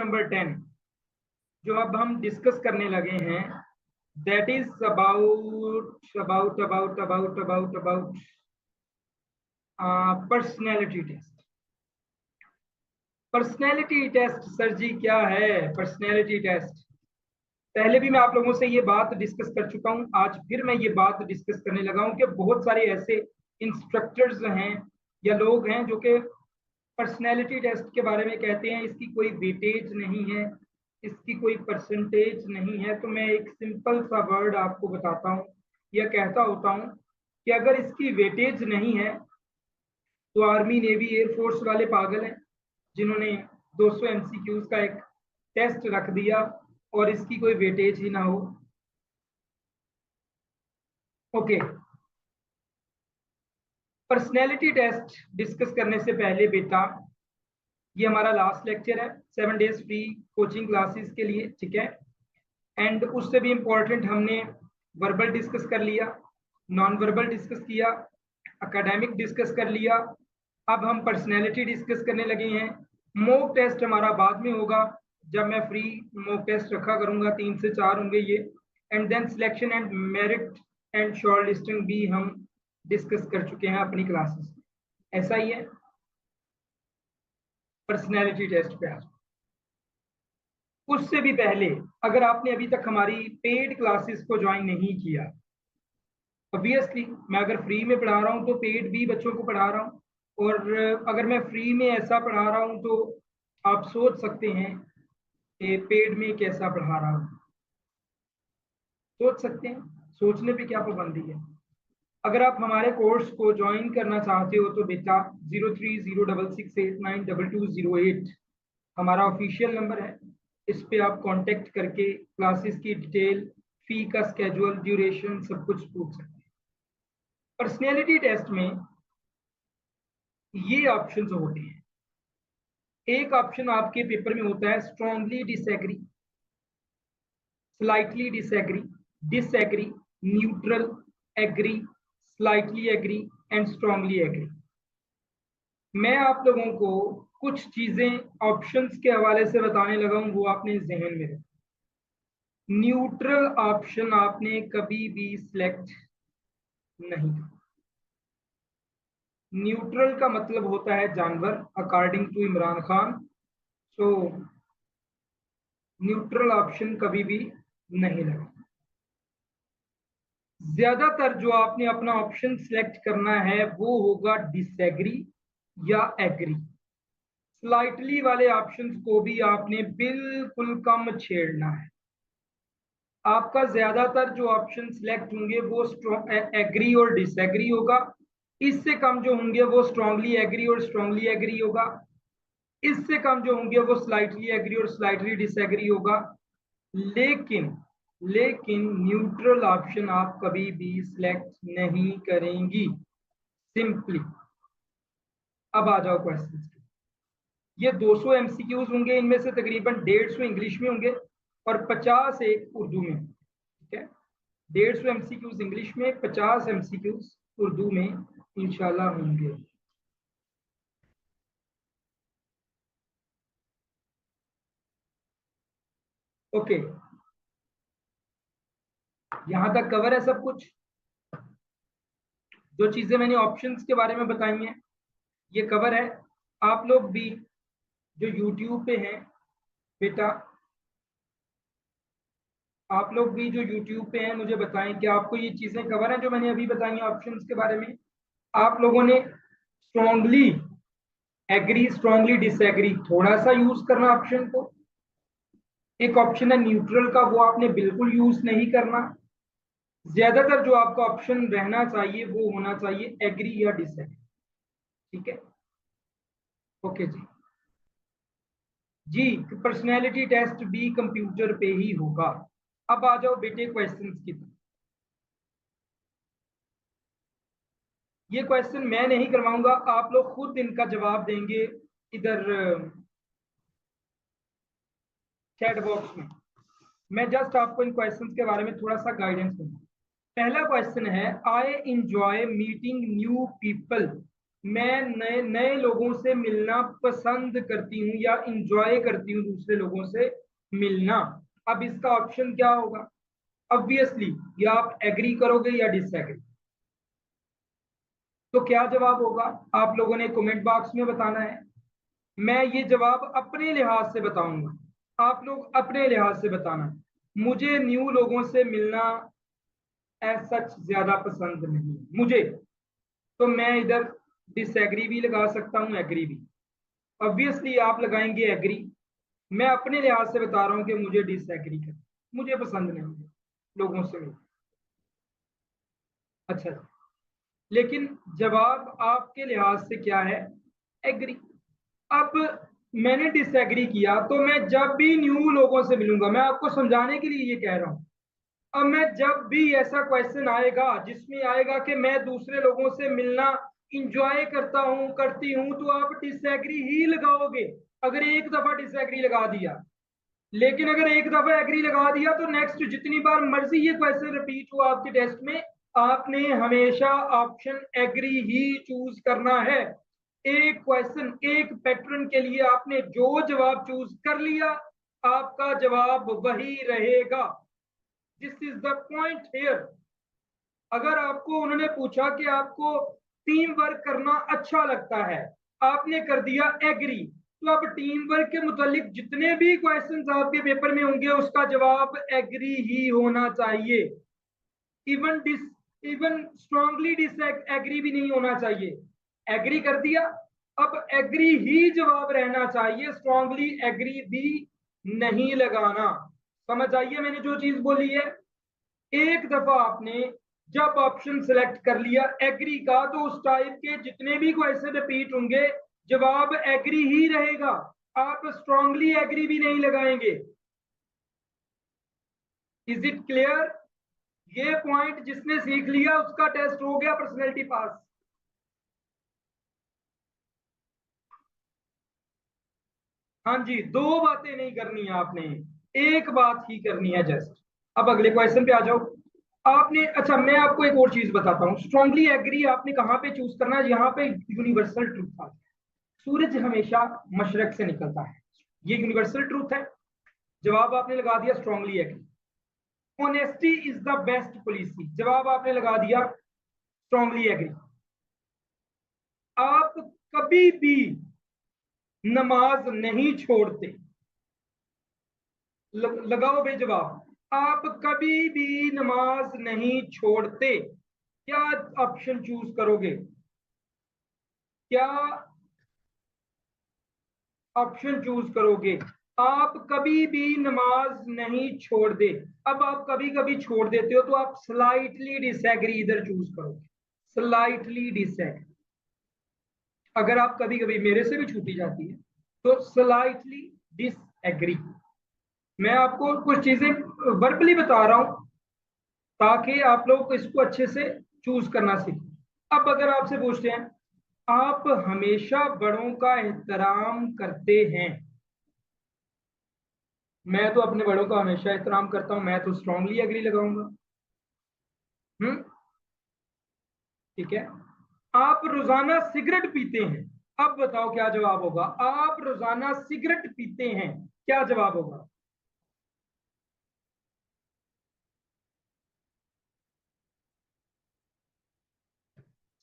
Number 10 जो अब हम डिस्कस करने लगे हैं, that is about personality test. Personality test sir ji क्या है पर्सनैलिटी टेस्ट? पहले भी मैं आप लोगों से ये बात डिस्कस कर चुका हूँ, आज फिर मैं ये बात डिस्कस करने लगा हूँ कि बहुत सारे ऐसे इंस्ट्रक्टर्स हैं या लोग हैं जो कि पर्सनैलिटी टेस्ट के बारे में कहते हैं इसकी कोई वेटेज नहीं है, इसकी कोई परसेंटेज नहीं है। तो मैं एक सिंपल सा वर्ड आपको बताता हूँ या कहता होता हूँ कि अगर इसकी वेटेज नहीं है तो आर्मी, नेवी, एयरफोर्स वाले पागल हैं जिन्होंने 200 एमसीक्यूज का एक टेस्ट रख दिया और इसकी कोई वेटेज ही ना हो। ओके, पर्सनैलिटी टेस्ट डिस्कस करने से पहले बेटा, ये हमारा लास्ट लेक्चर है 7 डेज फ्री कोचिंग क्लासेस के लिए, ठीक है। एंड उससे भी इम्पोर्टेंट हमने वर्बल डिस्कस कर लिया, नॉन वर्बल डिस्कस किया, एकेडमिक डिस्कस कर लिया। अब हम पर्सनैलिटी डिस्कस करने लगे हैं। मॉक टेस्ट हमारा बाद में होगा, जब मैं फ्री मॉक टेस्ट रखा करूंगा, 3 से 4 होंगे ये। And then selection and merit and shortlisting भी हम डिस्कस कर चुके हैं अपनी क्लासेस में। ऐसा ही है पर्सनैलिटी टेस्ट पे। आज उससे भी पहले, अगर आपने अभी तक हमारी पेड क्लासेस को ज्वाइन नहीं किया, ऑब्वियसली मैं अगर फ्री में पढ़ा रहा हूँ तो पेड भी बच्चों को पढ़ा रहा हूँ, और अगर मैं फ्री में ऐसा पढ़ा रहा हूँ तो आप सोच सकते हैं कि पेड में कैसा पढ़ा रहा हूँ। सोच सकते हैं, सोचने पे क्या पाबंदी है। अगर आप हमारे कोर्स को ज्वाइन करना चाहते हो तो बेटा 0306689220 हमारा ऑफिशियल नंबर है। इस पे आप कांटेक्ट करके क्लासेस की डिटेल, फी का स्केड्यूल, ड्यूरेशन सब कुछ पूछ सकते हैं। पर्सनैलिटी टेस्ट में ये ऑप्शंस होते हैं। एक ऑप्शन आपके पेपर में होता है strongly disagree, slightly disagree, disagree, neutral, agree, slightly agree and strongly agree. मैं आप लोगों को कुछ चीजें ऑप्शंस के हवाले से बताने लगा हूं, वो आपने जहन में रखें। न्यूट्रल ऑप्शन आपने कभी भी सिलेक्ट नहीं करना। न्यूट्रल का मतलब होता है जानवर, according to Imran Khan. So neutral option कभी भी नहीं लगा। ज्यादातर जो आपने अपना ऑप्शन सिलेक्ट करना है वो होगा डिसएग्री या एग्री। स्लाइटली वाले ऑप्शंस को भी आपने बिल्कुल कम छेड़ना है। आपका ज्यादातर जो ऑप्शन सिलेक्ट होंगे वो एग्री और डिसएग्री होगा। इससे कम जो होंगे वो स्ट्रांगली एग्री और स्ट्रांगली एग्री होगा। इससे कम जो होंगे वो स्लाइटली एग्री और स्लाइटली डिसएग्री होगा। लेकिन लेकिन न्यूट्रल ऑप्शन आप कभी भी सिलेक्ट नहीं करेंगी, सिंपली। अब आ जाओ क्वेश्चन। ये 200 एमसीक्यूज होंगे, इनमें से तकरीबन 150 इंग्लिश में होंगे और 50 एक उर्दू में, ठीक है। 150 एमसीक्यूज इंग्लिश में, 50 एमसीक्यूज उर्दू में इंशाल्लाह होंगे। ओके, यहां तक कवर है सब कुछ। जो चीजें मैंने ऑप्शंस के बारे में बताई हैं ये कवर है। आप लोग भी जो यूट्यूब पे हैं बेटा, आप लोग भी जो यूट्यूब पे हैं मुझे बताएं कि आपको ये चीजें कवर हैं जो मैंने अभी बताई हैं ऑप्शंस के बारे में। आप लोगों ने स्ट्रांगली एग्री, स्ट्रांगली डिसएग्री थोड़ा सा यूज करना ऑप्शन को। एक ऑप्शन है न्यूट्रल का, वो आपने बिल्कुल यूज नहीं करना। ज्यादातर जो आपका ऑप्शन रहना चाहिए वो होना चाहिए एग्री या डिसएग्री, ठीक है। ओके जी। जी, पर्सनैलिटी टेस्ट भी कंप्यूटर पे ही होगा। अब आ जाओ बेटे क्वेश्चंस की तरफ। ये क्वेश्चन मैं नहीं करवाऊंगा, आप लोग खुद इनका जवाब देंगे इधर चैट बॉक्स में। मैं जस्ट आपको इन क्वेश्चंस के बारे में थोड़ा सा गाइडेंस दूंगा। पहला क्वेश्चन है, I enjoy meeting new people मैं नए नए लोगों से मिलना पसंद करती हूँ या इंजॉय करती हूँ दूसरे लोगों से मिलना। अब इसका ऑप्शन क्या होगा? ऑब्वियसली या आप एग्री करोगे या डिसएग्री। तो क्या जवाब होगा आप लोगों ने कमेंट बॉक्स में बताना है। मैं ये जवाब अपने लिहाज से बताऊंगा, आप लोग अपने लिहाज से बताना। मुझे न्यू लोगों से मिलना एज सच ज्यादा पसंद नहीं मुझे। तो मैं इधर डिसएग्री भी लगा सकता हूँ, एग्री भी। ऑब्वियसली आप लगाएंगे एग्री। मैं अपने लिहाज से बता रहा हूँ कि मुझे डिसएग्री कर, मुझे पसंद नहीं है लोगों से मिलना। अच्छा, लेकिन जवाब आपके लिहाज से क्या है? एग्री। अब मैंने डिसएग्री किया तो मैं जब भी न्यू लोगों से मिलूंगा, मैं आपको समझाने के लिए ये कह रहा हूं। अब मैं जब भी ऐसा क्वेश्चन आएगा जिसमें आएगा कि मैं दूसरे लोगों से मिलना इंजॉय करता हूं करती हूं, तो आप डिसएग्री ही लगाओगे अगर एक दफा डिसएग्री लगा दिया। लेकिन अगर एक दफा एग्री लगा दिया तो नेक्स्ट जितनी बार मर्जी ये क्वेश्चन रिपीट हुआ आपके टेस्ट में, आपने हमेशा ऑप्शन एग्री ही चूज करना है। एक क्वेश्चन एक पैटर्न के लिए आपने जो जवाब चूज कर लिया, आपका जवाब वही रहेगा। This is the point here. अगर आपको उन्होंने पूछा कि आपको टीम वर्क करना अच्छा लगता है, आपने कर दिया एग्री, तो अब टीम वर्क के मुतालिक जितने भी क्वेश्चंस आपके पेपर में होंगे उसका जवाब एग्री ही होना चाहिए। Even dis even strongly disagree भी नहीं होना चाहिए। एग्री कर दिया, अब एग्री ही जवाब रहना चाहिए, स्ट्रांगली एग्री भी नहीं लगाना। समझ आइए मैंने जो चीज बोली है। एक दफा आपने जब ऑप्शन सिलेक्ट कर लिया एग्री का, तो उस टाइप के जितने भी क्वेश्चन रिपीट होंगे जवाब एग्री ही रहेगा। आप स्ट्रांगली एग्री भी नहीं लगाएंगे। Is it clear? ये पॉइंट जिसने सीख लिया उसका टेस्ट हो गया पर्सनैलिटी पास। हाँ जी, दो बातें नहीं करनी है आपने, एक बात ही करनी है जस्ट। अब अगले क्वेश्चन पे आ जाओ। आपने, अच्छा मैं आपको एक और चीज बताता हूँ, स्ट्रांगली एग्री आपने कहाँ पे चूज करना है? यहाँ पे यूनिवर्सल ट्रूथ आता है। सूरज हमेशा मशरक से निकलता है, ये यूनिवर्सल ट्रूथ है। जवाब आपने लगा दिया strongly agree. Honesty is the best policy, जवाब आपने लगा दिया स्ट्रांगली एग्री। आप कभी भी नमाज नहीं छोड़ते, लगाओ भाई जवाब। आप कभी भी नमाज नहीं छोड़ते, क्या ऑप्शन चूज करोगे? क्या ऑप्शन चूज करोगे? आप कभी भी नमाज नहीं छोड़ दे। अब आप कभी कभी छोड़ देते हो तो आप स्लाइटली डिसएग्री इधर चूज करोगे। Slightly disagree. अगर आप कभी कभी, मेरे से भी छूटी जाती है, तो स्लाइटली डिसएग्री। मैं आपको कुछ चीजें वर्बली बता रहा हूं ताकि आप लोग इसको अच्छे से चूज करना सीखें। अब अगर आपसे पूछते हैं आप हमेशा बड़ों का एहतराम करते हैं, मैं तो अपने बड़ों का हमेशा एहतराम करता हूं, मैं तो स्ट्रांगली एग्री लगाऊंगा। हम्म, ठीक है। आप रोजाना सिगरेट पीते हैं, अब बताओ क्या जवाब होगा? आप रोजाना सिगरेट पीते हैं, क्या जवाब होगा?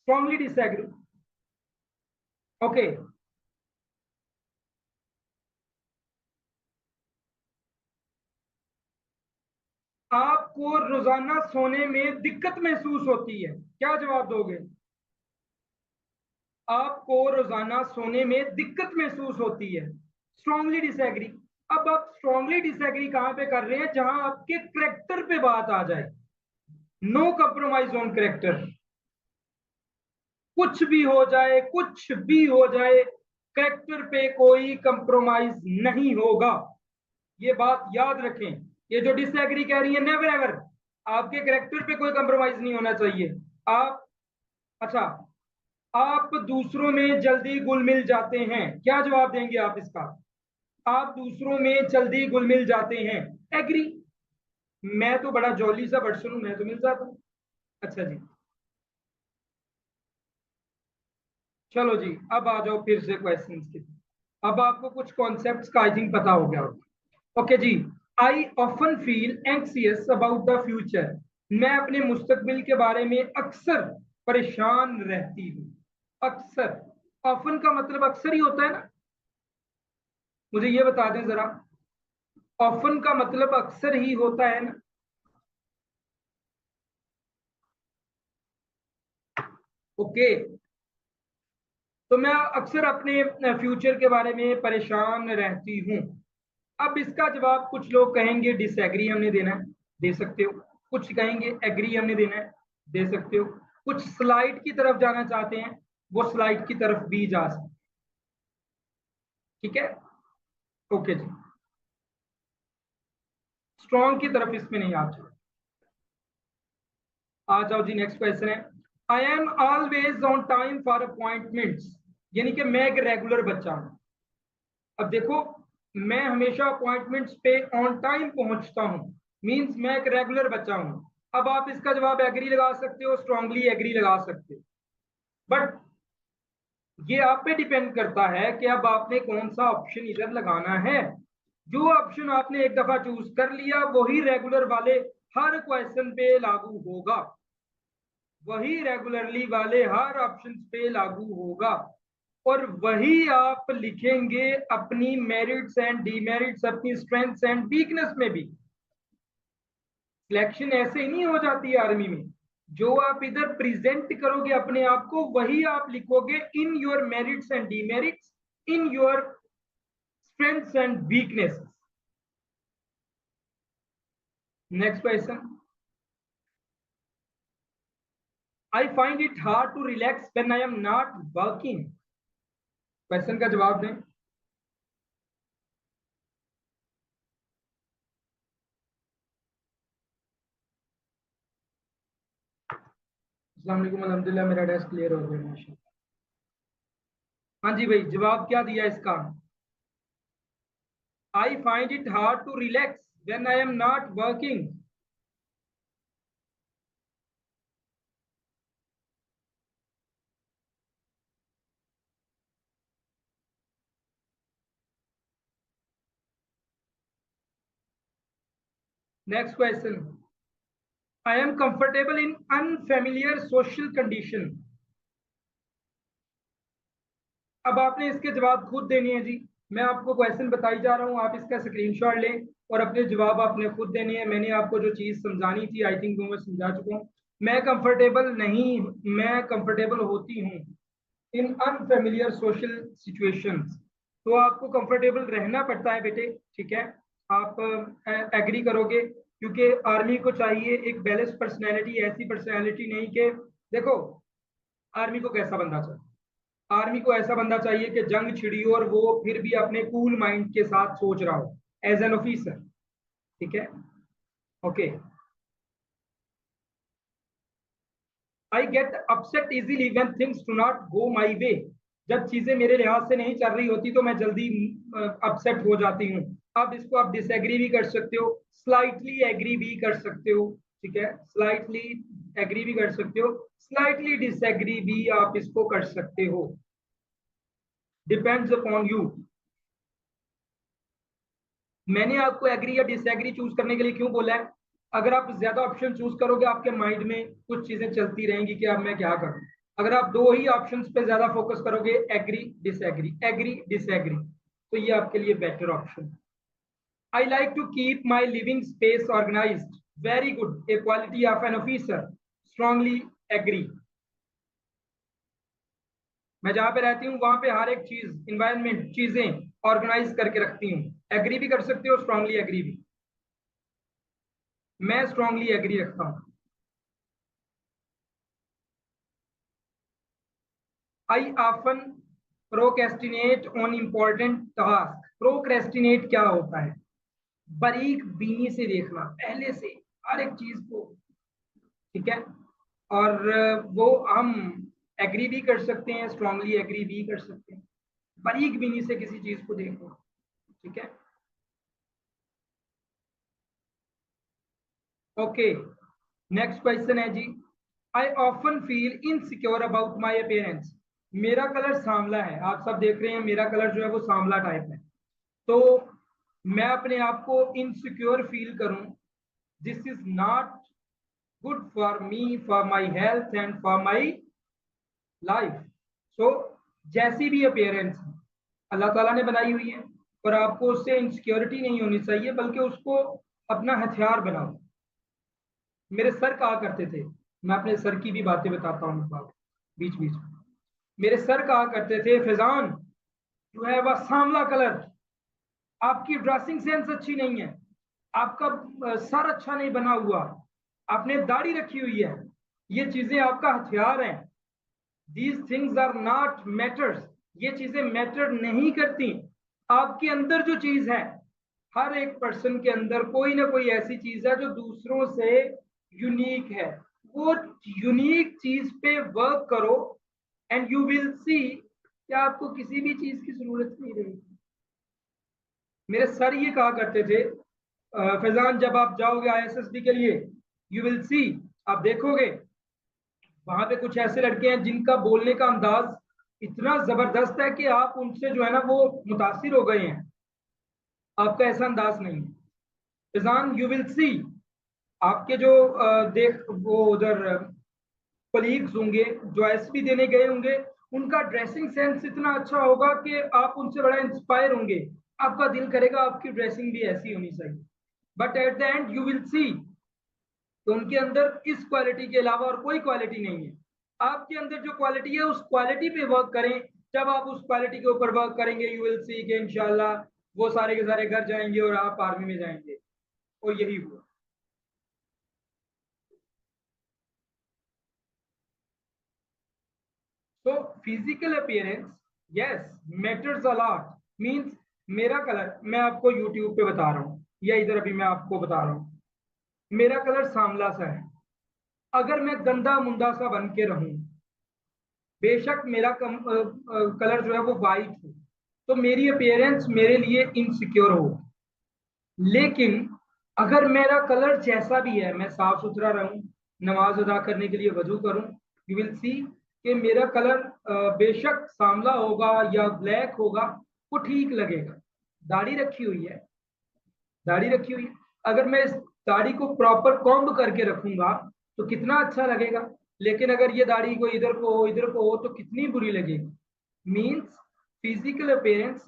Strongly disagree. ओके। आपको रोजाना सोने में दिक्कत महसूस होती है, क्या जवाब दोगे? आपको रोजाना सोने में दिक्कत महसूस होती है, स्ट्रांगली डिसएग्री। अब आप स्ट्रांगली डिसएग्री कहां पे कर रहे हैं? जहां आपके करेक्टर पे बात आ जाए। No compromise on character. कुछ भी हो जाए, कुछ भी हो जाए, करेक्टर पे कोई कंप्रोमाइज नहीं होगा। ये बात याद रखें। ये जो डिसएग्री कह रही है, नेवर एवर, आपके करेक्टर पे कोई कंप्रोमाइज नहीं होना चाहिए। आप, अच्छा, आप दूसरों में जल्दी घुल मिल जाते हैं, क्या जवाब देंगे आप इसका? आप दूसरों में जल्दी घुल मिल जाते हैं, एग्री। मैं तो बड़ा जॉली सा पर्सन हूं, मैं तो मिल जाता हूँ। अच्छा जी। चलो जी, अब आ जाओ फिर से क्वेश्चंस की। अब आपको कुछ कॉन्सेप्ट्स का आई थिंक पता हो गया होगा। Okay ji. I often feel anxious about the future. मैं अपने मुस्तकबिल के बारे में अक्सर परेशान रहती हूँ। अक्सर, ऑफन का मतलब अक्सर ही होता है ना, मुझे ये बता दें जरा। ऑफन का मतलब अक्सर ही होता है ना। ओके। तो मैं अक्सर अपने फ्यूचर के बारे में परेशान रहती हूँ। अब इसका जवाब कुछ लोग कहेंगे डिसएग्री हमने देना है, दे सकते हो। कुछ कहेंगे एग्री हमने देना है, दे सकते हो। कुछ स्लाइड की तरफ जाना चाहते हैं, वो स्लाइड की तरफ भी जा सकते। ठीक है। ओके जी। स्ट्रॉन्ग की तरफ इसमें नहीं आ जाओ। आ जाओ जी, नेक्स्ट क्वेश्चन है। I am always on time for appointments. यानी कि मैं एक रेगुलर बच्चा हूं। अब देखो, मैं हमेशा अपॉइंटमेंट्स पे ऑन टाइम पहुंचता हूं, मींस मैं एक रेगुलर बच्चा हूं। अब आप इसका जवाब एग्री लगा सकते हो, स्ट्रांगली एग्री लगा सकते हो। बट ये आप पे डिपेंड करता है कि अब आपने कौन सा ऑप्शन इधर लगाना है। जो ऑप्शन आपने एक दफा चूज कर लिया वही रेगुलर वाले हर क्वेश्चन पे लागू होगा। वही रेगुलरली वाले हर ऑप्शन पे लागू होगा। और वही आप लिखेंगे अपनी मेरिट्स एंड डीमेरिट्स, अपनी स्ट्रेंथ्स एंड वीकनेस में भी। सिलेक्शन ऐसे ही नहीं हो जाती है आर्मी में। जो आप इधर प्रेजेंट करोगे अपने आप को वही आप लिखोगे in your merits and demerits, in your strengths and weakness. Next question. I find it hard to relax when I am not working. Question का जवाब दें। अस्सलाम वालेकुम, अल्हम्दुलिल्लाह मेरा डेस्क क्लियर हो गया माशाल्लाह। हाँ जी भाई, जवाब क्या दिया इसका। I find it hard to relax when I am not working. Next question. I am comfortable in unfamiliar social condition. अब आपने इसके जवाब खुद देने हैं जी। मैं आपको क्वेश्चन बताई जा रहा हूँ, आप इसका स्क्रीनशॉट लें और अपने जवाब आपने खुद देने हैं। मैंने आपको जो चीज़ समझानी थी आई थिंक वो मैं समझा चुका हूँ। मैं कंफर्टेबल नहीं, मैं कंफर्टेबल होती हूँ इन अनफेमिलियर सोशल सिचुएशंस। तो आपको कंफर्टेबल रहना पड़ता है बेटे। ठीक है। आप एग्री करोगे, क्योंकि आर्मी को चाहिए एक बैलेंस पर्सनैलिटी, ऐसी पर्सनैलिटी नहीं कि देखो, आर्मी को कैसा बंदा चाहिए। आर्मी को ऐसा बंदा चाहिए कि जंग छिड़ी हो और वो फिर भी अपने कूल माइंड के साथ सोच रहा हो एज एन ऑफिसर। ठीक है। Okay. I get upset easily when things do not go my way. जब चीजें मेरे लिहाज से नहीं चल रही होती तो मैं जल्दी अपसेट हो जाती हूँ। अब इसको आप डिसएग्री भी कर सकते हो, स्लाइटली एग्री भी कर सकते हो। ठीक है, स्लाइटली एग्री भी कर सकते हो, स्लाइटली डिसएग्री भी आप इसको कर सकते हो। Depends upon you. मैंने आपको एग्री या डिसएग्री चूज करने के लिए क्यों बोला है। अगर आप ज्यादा ऑप्शन चूज करोगे आपके माइंड में कुछ चीजें चलती रहेंगी कि अब मैं क्या करूं। अगर आप दो ही ऑप्शंस पे ज्यादा फोकस करोगे, एग्री डिसएग्री, तो ये आपके लिए better option. I like to keep my living space organized. Very good, a quality of an officer. Strongly agree. मैं जहां पे रहती हूँ वहां पे हर एक चीज, इन्वायरमेंट, चीजें ऑर्गेनाइज करके रखती हूँ। एग्री भी कर सकते हो, स्ट्रांगली एग्री भी। मैं स्ट्रांगली एग्री रखता हूँ। I often procrastinate on important task. Procrastinate क्या होता है। बारीक बीनी से देखना पहले से हर एक चीज को। ठीक है। और वो हम एग्री भी कर सकते हैं, स्ट्रांगली एग्री भी कर सकते हैं। बारीक बीनी से किसी चीज को देखना। ठीक है। ओके। नेक्स्ट क्वेश्चन है जी। I often feel insecure about my appearance. मेरा कलर सांवला है, आप सब देख रहे हैं मेरा कलर जो है वो सांवला टाइप है, तो मैं अपने आप को इनसिक्योर फील करूं, this is not good for me, for my health and for my life. So जैसी भी अपियरेंस अल्लाह ताला ने बनाई हुई है, और आपको उससे इनसिक्योरिटी नहीं होनी चाहिए, बल्कि उसको अपना हथियार बनाओ। मेरे सर कहा करते थे, मैं अपने सर की भी बातें बताता हूँ बात बीच बीच में। मेरे सर कहा करते थे, फैजान यू हैव अ सांवला कलर, आपकी ड्रेसिंग सेंस अच्छी नहीं है, आपका सर अच्छा नहीं बना हुआ, आपने दाढ़ी रखी हुई है, ये चीजें आपका हथियार हैं। These things are not matters, ये चीजें मैटर नहीं करती। आपके अंदर जो चीज है, हर एक पर्सन के अंदर कोई ना कोई ऐसी चीज है जो दूसरों से यूनिक है, वो यूनिक चीज पे वर्क करो एंड यू विल सी कि आपको किसी भी चीज की जरूरत नहीं रहेगी। मेरे सर ये कहा करते थे, फैजान जब आप जाओगे आईएसएसबी के लिए, यू विल सी, आप देखोगे वहां पे कुछ ऐसे लड़के हैं जिनका बोलने का अंदाज इतना जबरदस्त है कि आप उनसे जो है ना वो मुतासिर हो गए हैं, आपका ऐसा अंदाज नहीं है। फैजान यू विल सी, आपके जो देख वो उधर कलीग्स होंगे जो एसपी देने गए होंगे, उनका ड्रेसिंग सेंस इतना अच्छा होगा कि आप उनसे बड़ा इंस्पायर होंगे, आपका दिल करेगा आपकी ड्रेसिंग भी ऐसी होनी चाहिए। But at the end you will see तो उनके अंदर इस क्वालिटी के अलावा और कोई क्वालिटी नहीं है। आपके अंदर जो क्वालिटी है उस क्वालिटी पे वर्क करें। जब आप उस क्वालिटी के ऊपर वर्क करेंगे, यू विल सी कि इंशाल्लाह वो सारे के सारे घर जाएंगे और आप आर्मी में जाएंगे, और यही हुआ। तो physical appearance yes matters a lot, means मेरा कलर मैं आपको यूट्यूब पे बता रहा हूँ या इधर अभी मैं आपको बता रहा हूँ, मेरा कलर सांवला सा है। अगर मैं गंदा मुंडा सा बन के रहूं, बेशक मेरा कलर जो है वो वाइट हो, तो मेरी अपीयरेंस मेरे लिए इनसिक्योर हो। लेकिन अगर मेरा कलर जैसा भी है, मैं साफ सुथरा रहूं, नमाज अदा करने के लिए वजू करूं, यू विल सी कि मेरा कलर बेशक सांवला होगा या ब्लैक होगा, वो ठीक लगेगा। दाढ़ी रखी हुई है, दाढ़ी रखी हुई है, अगर मैं इस दाढ़ी को प्रॉपर कॉम्ब करके रखूंगा तो कितना अच्छा लगेगा। लेकिन अगर ये दाढ़ी को इधर को हो इधर को हो तो कितनी बुरी लगेगी। Means physical appearance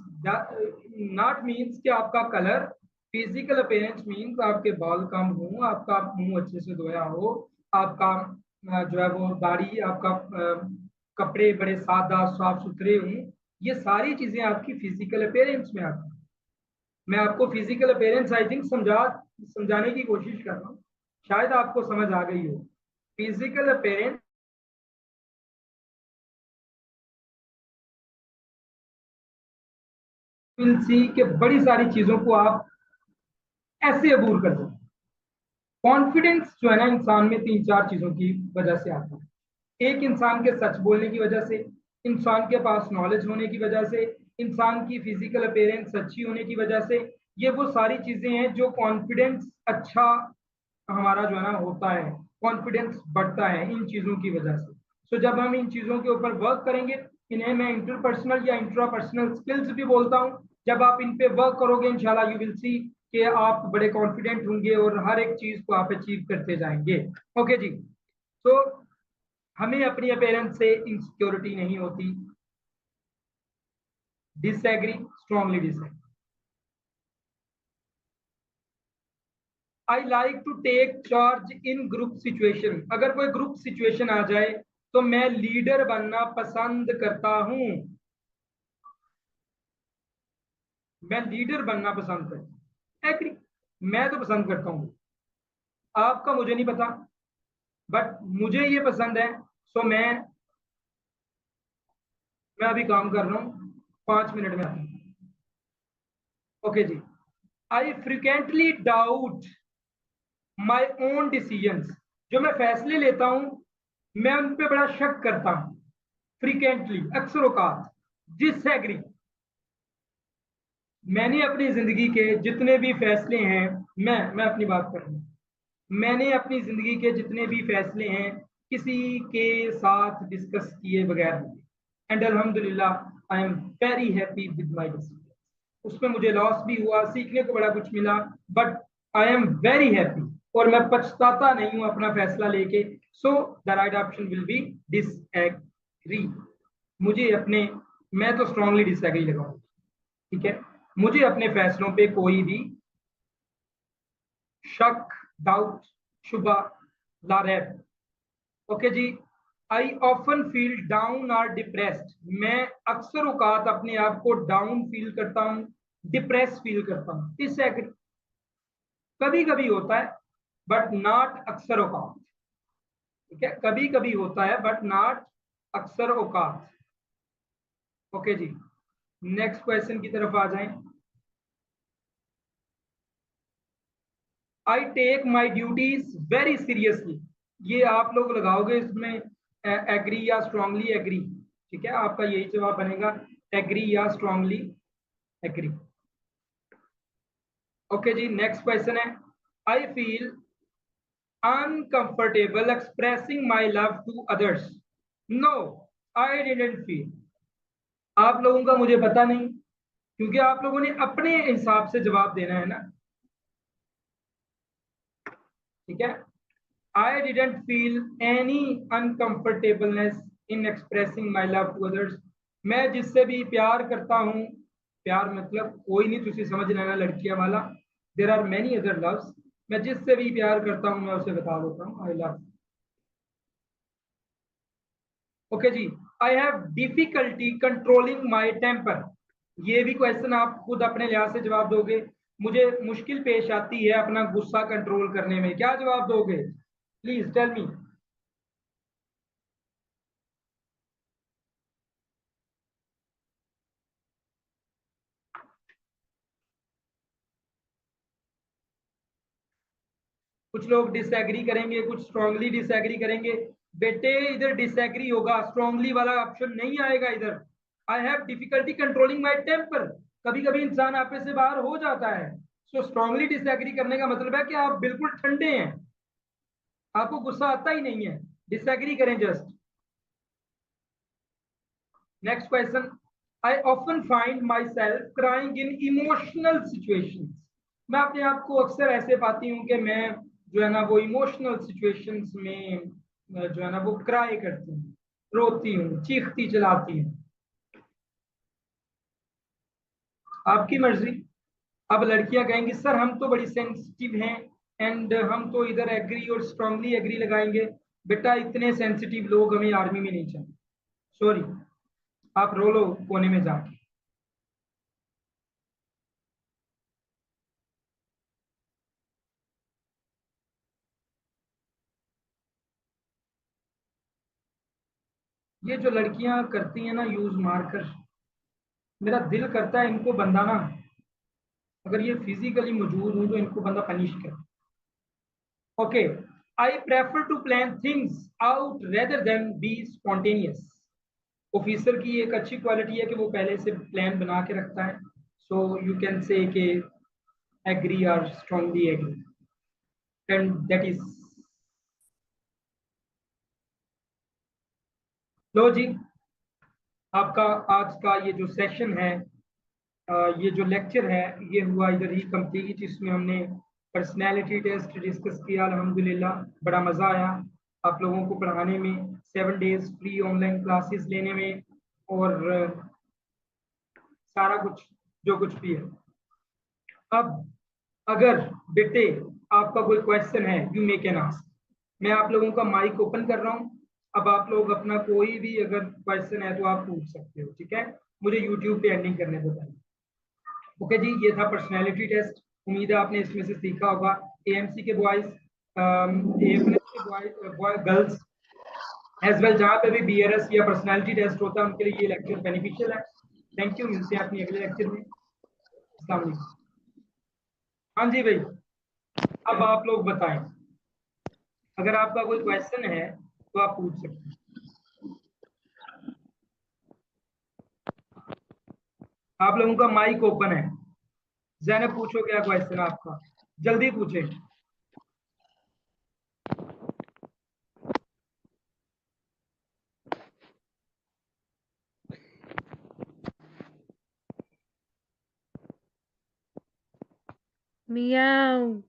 not means कि आपका कलर, फिजिकल अपेयरेंस मीन्स आपके बाल कम हो, आपका मुंह अच्छे से धोया हो, आपका जो है वो दाढ़ी, आपका कपड़े बड़े सादा साफ सुथरे हों, ये सारी चीजें आपकी फिजिकल अपेयरेंस में आती हैं। मैं आपको फिजिकल अपेयरेंस आई थिंक समझाने की कोशिश कर रहा हूँ, शायद आपको समझ आ गई हो। फिजिकल अपेयरेंस विल सी कि बड़ी सारी चीजों को आप ऐसे अबूर कर सकते। कॉन्फिडेंस जो है ना इंसान में तीन चार चीजों की वजह से आता है। एक इंसान के सच बोलने की वजह से, इंसान के पास नॉलेज होने की वजह से, इंसान की फिजिकल अपेयरेंस अच्छी होने की वजह से। ये वो सारी चीजें हैं जो कॉन्फिडेंस अच्छा हमारा जो है ना होता है, कॉन्फिडेंस बढ़ता है इन चीजों की वजह से। सो जब हम इन चीजों के ऊपर वर्क करेंगे, इन्हें मैं इंटरपर्सनल या इंट्रापर्सनल स्किल्स भी बोलता हूँ, जब आप इन पे वर्क करोगे इंशाल्लाह यू विल सी कि आप बड़े कॉन्फिडेंट होंगे और हर एक चीज को आप अचीव करते जाएंगे। ओके जी। तो हमें अपनी अपेयरेंस से इनसिक्योरिटी नहीं होती। Disagree, strongly disagree. I like to take charge in group situation, अगर कोई ग्रुप सिचुएशन आ जाए तो मैं लीडर बनना पसंद करता हूं। मैं लीडर बनना पसंद करता हूं, एग्री, मैं तो पसंद करता हूं। आपका मुझे नहीं पता, बट मुझे ये पसंद है। सो मैं अभी काम कर रहा हूँ, 5 मिनट में आता हूँ। Okay ji. I frequently doubt my own decisions, जो मैं फैसले लेता हूं मैं उन पे बड़ा शक करता हूं। फ्रीकेंटली, अक्सर औकात। डिसएग्री, मैंने अपनी जिंदगी के जितने भी फैसले हैं, मैं अपनी बात कर रहा हूं, मैंने अपनी जिंदगी के जितने भी फैसले हैं किसी के साथ डिस्कस किए बगैर लिए, एंड अल्हम्दुलिल्लाह I am very happy with my decision. उसमें मुझे लॉस भी हुआ, सीखने को बड़ा कुछ मिला, but I am very happy और मैं पछताता नहीं हूं अपना फैसला लेके। So the right option will be disagree. मुझे अपने, मैं तो स्ट्रांगली डिसएग्री लगाऊंगा, ठीक है। मुझे अपने फैसलों पे कोई भी शक, डाउट, शुबा, लारैब। Okay ji. I often feel down और डिप्रेस्ड। मैं अक्सर औकात अपने आप को डाउन फील करता हूँ, डिप्रेस फील करता हूँ। डिसएग्री। कभी कभी होता है बट नॉट अक्सर औकात, ठीक है। कभी कभी होता है बट नॉट अक्सर औकात। ओके जी, नेक्स्ट क्वेश्चन की तरफ आ जाएं। I take my duties very seriously. ये आप लोग लगाओगे इसमें एग्री या स्ट्रांगली एग्री, ठीक है। आपका यही जवाब बनेगा, एग्री या स्ट्रांगली एग्री। ओके जी, नेक्स्ट क्वेश्चन है, I feel uncomfortable expressing my love to others. No, I didn't feel। आप लोगों का मुझे पता नहीं, क्योंकि आप लोगों ने अपने हिसाब से जवाब देना है ना, ठीक है। I didn't feel any uncomfortableness in expressing my love to others। मैं जिससे भी प्यार करता हूँ, प्यार मतलब कोई नहीं, तुझे समझ लेना लड़कियां वाला, there are many other loves. मैं जिससे भी प्यार करता हूँ मैं उसे बता देता हूँ I love. Okay ji, I have difficulty controlling my temper. ये भी क्वेश्चन आप खुद अपने लिहाज से जवाब दोगे। मुझे मुश्किल पेश आती है अपना गुस्सा कंट्रोल करने में, क्या जवाब दोगे? Please tell me. कुछ लोग डिसएग्री करेंगे, कुछ स्ट्रांगली डिसएग्री करेंगे। बेटे इधर डिसएग्री होगा, स्ट्रांगली वाला ऑप्शन नहीं आएगा इधर। I have difficulty controlling my temper. कभी कभी इंसान आपे से बाहर हो जाता है। सो स्ट्रांगली डिसएग्री करने का मतलब है कि आप बिल्कुल ठंडे हैं, आपको गुस्सा आता ही नहीं है। डिसएग्री करें just. Next question, I often find my self crying in emotional situations. मैं अपने आप को अक्सर ऐसे पाती हूँ कि मैं जो है ना वो इमोशनल सिचुएशंस में जो है ना वो क्राई करती हूँ, रोती हूँ, चीखती चलाती हूँ। आपकी मर्जी। अब लड़कियां कहेंगी सर हम तो बड़ी सेंसिटिव हैं एंड हम तो इधर एग्री और स्ट्रांगली एग्री लगाएंगे। बेटा इतने सेंसिटिव लोग हमें आर्मी में नहीं चाहिए, सॉरी। आप रो लो कोने में जाके। ये जो लड़कियां करती हैं ना यूज मारकर, मेरा दिल करता है इनको बंदा ना, अगर ये फिजिकली मौजूद हूं तो इनको बंदा पनिश करे। Okay, I prefer to plan things out rather than be spontaneous. Officer की एक अच्छी क्वालिटी है कि वो पहले से प्लान बना के रखता है। सो यू कैन से कि एग्री और strongly agree, and that is. लो जी, आपका आज का ये जो सेशन है, ये जो लेक्चर है, ये हुआ इधर ही कंप्लीट। इसमें हमने पर्सनैलिटी टेस्ट डिस्कस किया, अल्हम्दुलिल्लाह बड़ा मज़ा आया आप लोगों को पढ़ाने में, 7 डेज फ्री ऑनलाइन क्लासेस लेने में, और सारा कुछ जो कुछ भी है। अब अगर बेटे आपका कोई क्वेश्चन है, यू मे कैन आस्क। मैं आप लोगों का माइक ओपन कर रहा हूँ। अब आप लोग अपना कोई भी अगर क्वेश्चन है तो आप पूछ सकते हो, ठीक है। मुझे यूट्यूब पे एंडिंग करने दो पहले। ओके जी, ये था पर्सनैलिटी टेस्ट। उम्मीद है आपने इसमें से सीखा होगा। एएमसी के बॉयज, एएफएनएस के बॉय गर्ल्स एज वेल, जहाँ पे भी बीआरएस या पर्सनैलिटी टेस्ट होता है उनके लिए ये लेक्चर बेनिफिशियल है। थैंक यू, मिलते हैं अपने अगले लेक्चर में। अस्सलाम वालेकुम। हाँ जी भाई, अब आप लोग बताएं, अगर आपका कोई क्वेश्चन है तो आप पूछ सकते हैं। आप लोगों का माइक ओपन है। जैनब पूछो क्या क्वेश्चन है आपका, जल्दी पूछे। Meow.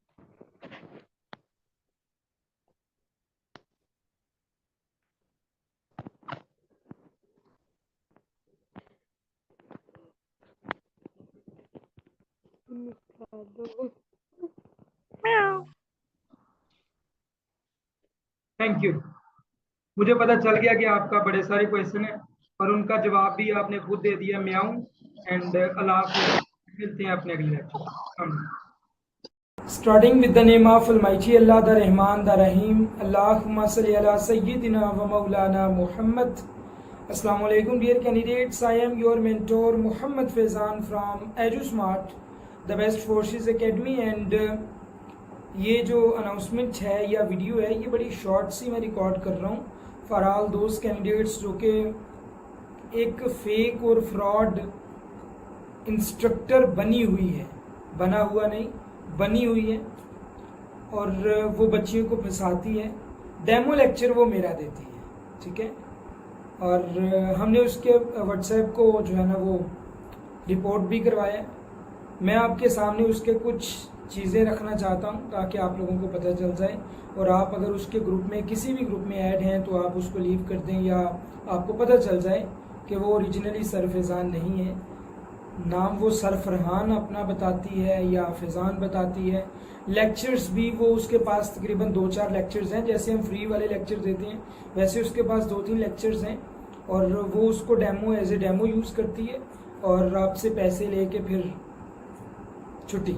Meow. Thank you. मुझे पता चल गया कि आपका बड़े सारे क्वेश्चन है और उनका जवाब भी आपने खुद दे दिया, म्याऊं। एंड अल्लाह हाफिज़। मिलते हैं अपने अगले lecture. Starting with the name of almighty Allah the Rahman the Rahim. अल्लाहुम्मा सल्ली अला सय्यिदिना व मौलाना मुहम्मद। अस्सलाम वालेकुम dear candidates, I am your mentor Mohammad Faizan from Edusmart the best forces academy. And ये जो अनाउंसमेंट है या वीडियो है, ये बड़ी शॉर्ट सी मैं रिकॉर्ड कर रहा हूँ फॉर ऑल दोज कैंडिडेट्स जो कि एक फेक और फ्रॉड इंस्ट्रक्टर बनी हुई है, बना हुआ नहीं, बनी हुई है, और वो बच्चियों को फंसाती है। डेमो लेक्चर वो मेरा देती है, ठीक है। और हमने उसके व्हाट्सएप को जो है ना वो रिपोर्ट भी करवाया। मैं आपके सामने उसके कुछ चीज़ें रखना चाहता हूं ताकि आप लोगों को पता चल जाए, और आप अगर उसके ग्रुप में किसी भी ग्रुप में ऐड हैं तो आप उसको लीव कर दें, या आपको पता चल जाए कि वो ओरिजिनली सर फैज़ान नहीं है। नाम वो सर फरहान अपना बताती है या फैज़ान बताती है। लेक्चर्स भी वो उसके पास तकरीबन 2-4 लेक्चर्स हैं। जैसे हम फ्री वाले लेक्चर देते हैं वैसे उसके पास 2-3 लेक्चर्स हैं, और वो उसको demo as a demo use करती है और आपसे पैसे लेके फिर छुट्टी।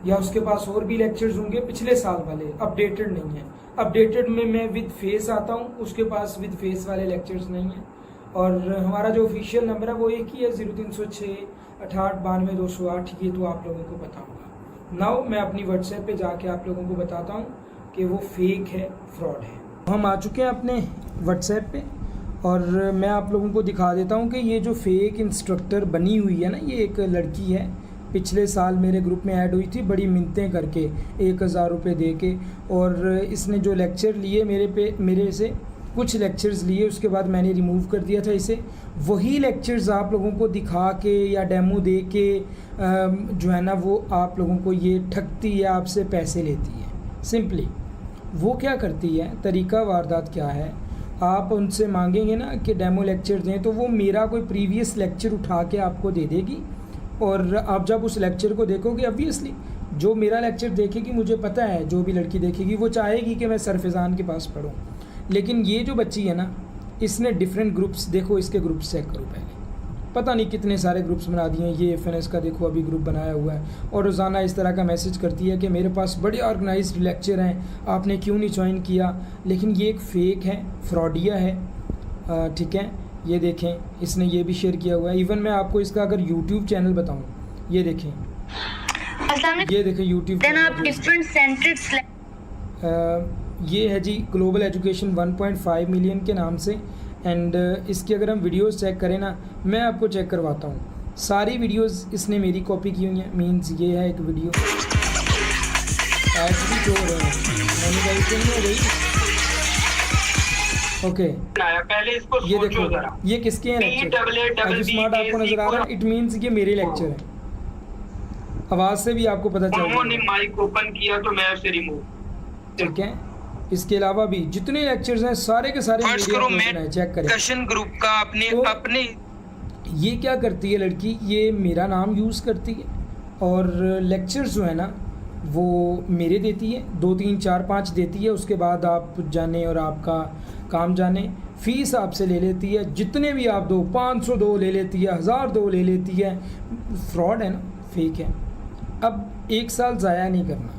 या उसके पास और भी लेक्चर्स होंगे पिछले साल वाले, अपडेटेड नहीं है। अपडेटेड में मैं विद फेस आता हूँ, उसके पास विद फेस वाले लेक्चर्स नहीं है। और हमारा जो ऑफिशियल नंबर है वो एक ही है, 0306 68 92 208। ये तो आप लोगों को पता होगा। नाउ मैं अपनी व्हाट्सएप पे जाके आप लोगों को बताता हूँ कि वो फेक है, फ्रॉड है। हम आ चुके हैं अपने व्हाट्सएप पे, और मैं आप लोगों को दिखा देता हूँ कि ये जो फेक इंस्ट्रक्टर बनी हुई है ना, ये एक लड़की है, पिछले साल मेरे ग्रुप में ऐड हुई थी बड़ी मिन्नतें करके 1000 रुपये दे के। और इसने जो लेक्चर लिए मेरे से कुछ लेक्चर्स लिए, उसके बाद मैंने रिमूव कर दिया था इसे। वही लेक्चर्स आप लोगों को दिखा के या डेमो दे के जो है ना वो आप लोगों को ये ठगती है, आपसे पैसे लेती है। सिंपली वो क्या करती है, तरीका वारदात क्या है, आप उनसे मांगेंगे ना कि डेमो लेक्चर दें तो वो मेरा कोई प्रीवियस लेक्चर उठा के आपको दे देगी। और आप जब उस लेक्चर को देखोगे, ऑब्वियसली जो मेरा लेक्चर देखेगी, मुझे पता है जो भी लड़की देखेगी वो चाहेगी कि मैं सर फैज़ान के पास पढूं। लेकिन ये जो बच्ची है ना, इसने डिफरेंट ग्रुप्स, देखो इसके ग्रुप्स चेक करो पहले, पता नहीं कितने सारे ग्रुप्स बना दिए हैं। ये FNS का देखो अभी ग्रुप बनाया हुआ है, और रोज़ाना इस तरह का मैसेज करती है कि मेरे पास बड़े ऑर्गेनाइज्ड लेक्चर हैं, आपने क्यों नहीं ज्वाइन किया। लेकिन ये एक फ़ेक है, फ्रॉडिया है, ठीक है। ये देखें, इसने ये भी शेयर किया हुआ है। इवन मैं आपको इसका अगर यूट्यूब चैनल बताऊँ, ये देखें, ये देखें यूट्यूब चैनल, ये है जी ग्लोबल एजुकेशन 1.5 मिलियन के नाम से। एंड इसकी अगर हम वीडियोस चेक करें ना, मैं आपको चेक करवाता हूँ, सारी वीडियोस इसने मेरी कॉपी की हुई हैं। मीन्स ये है एक वीडियो, ऐड भी जो हो रहे हैं, मोनेटाइजेशन हो रही। ओके, पहले इसको ये देखो, ये किसके हैं लेक्चर, एजुस्मार्ट आपको नजर आ रहा है, इट मीन्स ये मेरे लेक्चर हैं। आवाज़ से भी आपको पता चल रहा है। उन्होंने माइक ओपन किया तो मैं उसे रिमूव, ठीक है। इसके अलावा भी जितने लेक्चर्स हैं सारे के सारे मेरे चेक करें। डिस्कशन ग्रुप का अपने ये क्या करती है लड़की, ये मेरा नाम यूज़ करती है और लेक्चर्स जो है ना वो मेरे देती है, 2 3 4 5 देती है। उसके बाद आप जाने और आपका काम जाने। फ़ीस आपसे ले लेती है, जितने भी आप दो, 500 दो ले लेती है, 1000 दो ले लेती है। फ्रॉड है ना, फेक है। अब 1 साल ज़ाया नहीं करना।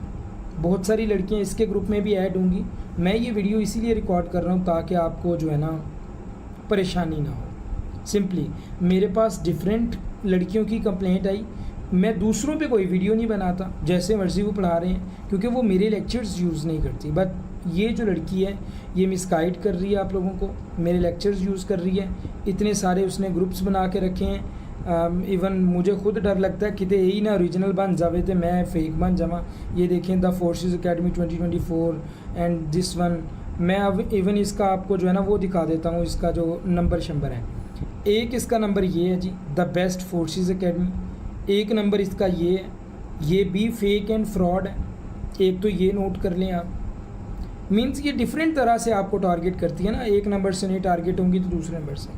बहुत सारी लड़कियां इसके ग्रुप में भी ऐड होंगी। मैं ये वीडियो इसीलिए रिकॉर्ड कर रहा हूँ ताकि आपको जो है ना परेशानी ना हो। सिंपली मेरे पास डिफरेंट लड़कियों की कंप्लेंट आई, मैं दूसरों पे कोई वीडियो नहीं बनाता, जैसे मर्ज़ी वो पढ़ा रहे हैं, क्योंकि वो मेरे लेक्चर्स यूज़ नहीं करती। बट ये जो लड़की है ये मिसगाइड कर रही है आप लोगों को, मेरे लेक्चर्स यूज़ कर रही है। इतने सारे उसने ग्रुप्स बना के रखे हैं। इवन मुझे खुद डर लगता है किते यही ना ओरिजिनल बन जावे तो मैं फेक बन जावा। ये देखें, the forces academy 2024 and this one. मैं अब इवन इसका आपको जो है ना वो दिखा देता हूँ, इसका जो नंबर है। एक इसका नंबर ये है जी, द बेस्ट फोर्सेस एकेडमी। एक नंबर इसका ये है, ये भी फेक एंड फ्रॉड है, एक तो ये नोट कर लें आप। मीन्स ये डिफरेंट तरह से आपको टारगेट करती है ना, एक नंबर से नहीं टारगेट होंगी तो दूसरे नंबर से।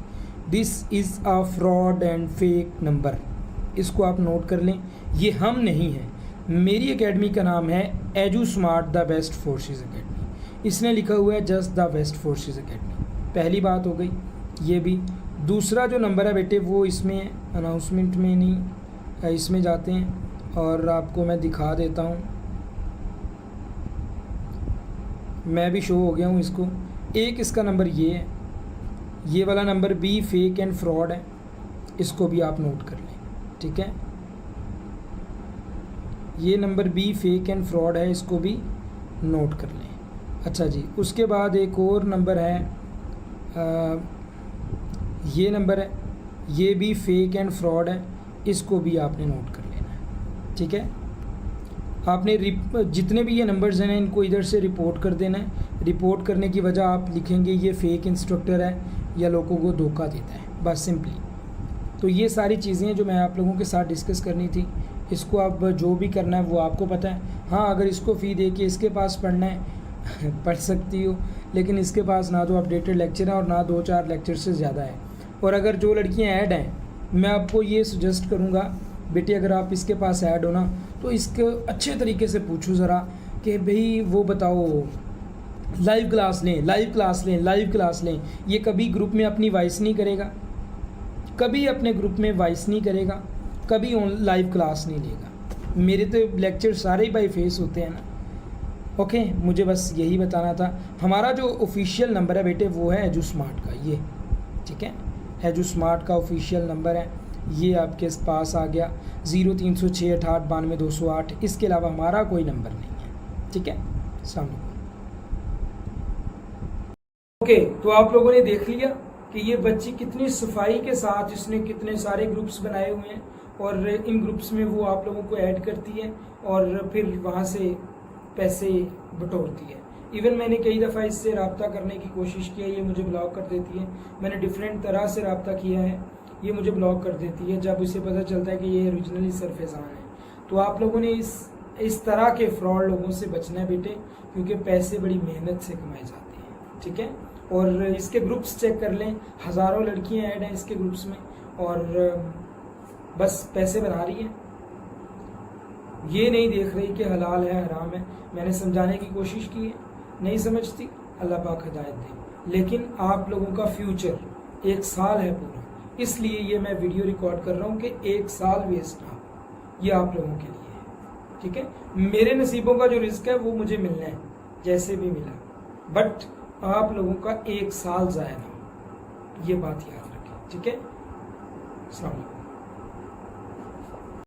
This is a fraud and fake number, इसको आप नोट कर लें। ये हम नहीं हैं, मेरी एकेडमी का नाम है edu smart the best forces academy. इसने लिखा हुआ है just the best forces academy. पहली बात हो गई ये भी। दूसरा जो नंबर है बेटे वो इसमें अनाउंसमेंट में नहीं, इसमें जाते हैं और आपको मैं दिखा देता हूँ। मैं भी शो हो गया हूँ इसको। एक इसका नंबर ये है, ये वाला नंबर भी फेक एंड फ्रॉड है, इसको भी आप नोट कर लें, ठीक है। ये नंबर भी फेक एंड फ्रॉड है, इसको भी नोट कर लें। अच्छा जी, उसके बाद एक और नंबर है, ये नंबर है, ये भी फेक एंड फ्रॉड है, इसको भी आपने नोट कर लेना है, ठीक है। आपने जितने भी ये नंबर्स हैं इनको इधर से रिपोर्ट कर देना है। रिपोर्ट करने की वजह आप लिखेंगे ये फेक इंस्ट्रक्टर है या लोगों को धोखा देता है, बस सिंपली। तो ये सारी चीज़ें जो मैं आप लोगों के साथ डिस्कस करनी थी, इसको आप जो भी करना है वो आपको पता है। हाँ, अगर इसको फ़ी दे के इसके पास पढ़ना है पढ़ सकती हो, लेकिन इसके पास ना तो अपडेटेड लेक्चर है और ना 2-4 लेक्चर से ज़्यादा है। और अगर जो लड़कियाँ ऐड हैं, मैं आपको ये सजेस्ट करूँगा बेटी, अगर आप इसके पास ऐड हो ना तो इसको अच्छे तरीके से पूछो ज़रा कि भाई वो बताओ लाइव क्लास लें, लाइव क्लास लें, लाइव क्लास लें। ये कभी ग्रुप में अपनी वॉइस नहीं करेगा, कभी अपने ग्रुप में वॉइस नहीं करेगा, कभी लाइव क्लास नहीं लेगा। मेरे तो लेक्चर सारे ही बाई फेस होते हैं ना। ओके, मुझे बस यही बताना था। हमारा जो ऑफिशियल नंबर है बेटे वो है एजू स्मार्ट का, ये ठीक है। एजू स्मार्ट का ऑफिशियल नंबर है, ये आपके पास आ गया 0306689208। इसके अलावा हमारा कोई नंबर नहीं है, ठीक है। सामने ओके, तो आप लोगों ने देख लिया कि ये बच्ची कितनी सफाई के साथ इसने कितने सारे ग्रुप्स बनाए हुए हैं और इन ग्रुप्स में वो आप लोगों को ऐड करती है और फिर वहाँ से पैसे बटोरती है। इवन मैंने कई दफ़ा इससे रब्ता करने की कोशिश की है, ये मुझे ब्लॉक कर देती है। मैंने डिफरेंट तरह से रब्ता किया है, ये मुझे ब्लॉक कर देती है जब उसे पता चलता है कि ये ओरिजिनली सरफेजान है। तो आप लोगों ने इस तरह के फ्रॉड लोगों से बचना है बेटे, क्योंकि पैसे बड़ी मेहनत से कमाए जाते हैं, ठीक है। और इसके ग्रुप्स चेक कर लें, हज़ारों लड़कियां ऐड हैं इसके ग्रुप्स में और बस पैसे बना रही हैं। ये नहीं देख रही कि हलाल है हराम है। मैंने समझाने की कोशिश की है, नहीं समझती, अल्लाह पाक हिदायत दे। लेकिन आप लोगों का फ्यूचर 1 साल है पूरा, इसलिए ये मैं वीडियो रिकॉर्ड कर रहा हूँ कि 1 साल वेस्ट ना, ये आप लोगों के लिए है, ठीक है। मेरे नसीबों का जो रिस्क है वो मुझे मिलना है जैसे भी मिला, बट आप लोगों का 1 साल ज़ाया ना हो, ये बात याद रखें, ठीक है। अस्सलाम वालेकुम।